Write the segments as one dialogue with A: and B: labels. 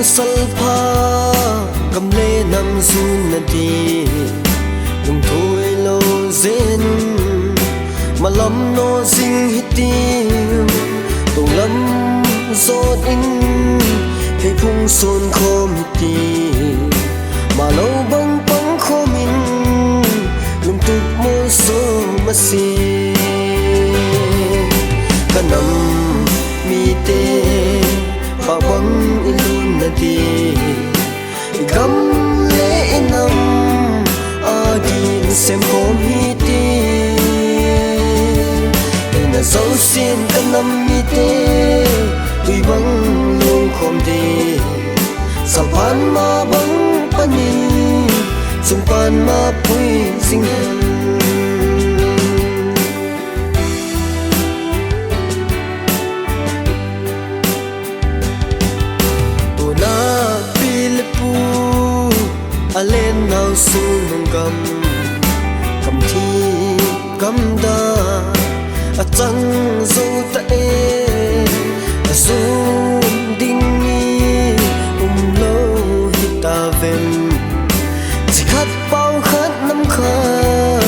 A: salpha cầm lê nam zun na đi lung thôi lo zen mà lắm nó dinh hít tim tông lắm gió in hay phung son khom hít tim mà lâu băng băng khom in lung tục môi số mà si cả năm mi tê ba băng ilun na di gam le nam agin sem khom hi ti na dấu xin cả năm mi tê tuy băng luôn khom đi sao pan ma băng panin sung pan ma pui sing lên nào xuống nông cầm thi cầm đa chẳng dâu ta zoom đinh nghi lâu hít ta vem chỉ khát bao khát năm khát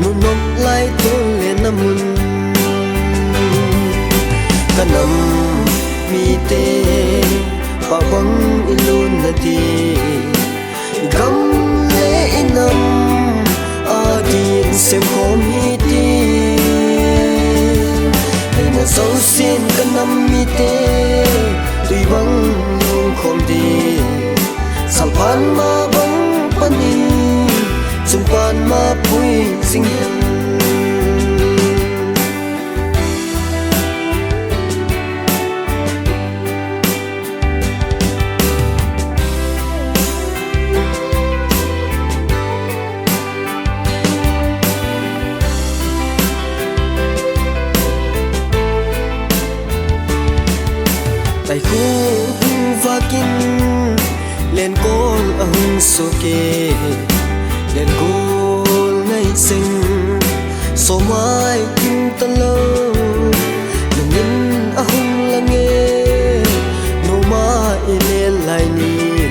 A: nụ nộp lại tôi lên năm cả năm mi tê bao băng ilun na đi gam le nam agin sem khom hi ti na dấu xin cả năm mi tê tuy băng luôn khom đi sao pan ma băng panin sung pan ma pui sing tay khu và kinh lên côn ông số kê lên côn ngày sinh số mai kim tân lâu đừng nhìn ông là nghe nô ma lên lại ni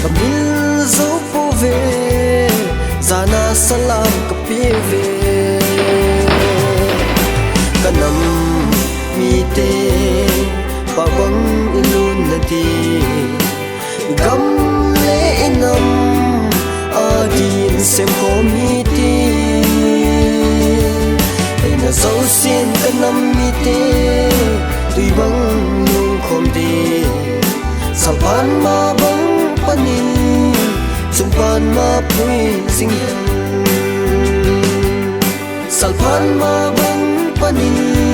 A: cầm như dấu phố về ra na salam copy về cả năm mi tê ba băng ilun na di gam le nam agin sem khom hi ti na dấu xin cả năm mi tê tuy băng luôn khom đi sao pan ma băng panin sung pan ma pui sing sao pan ma băng panin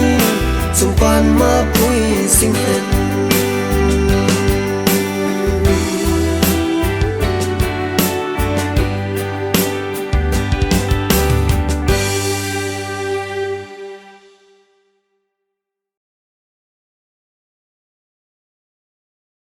A: sung pan ma pui sing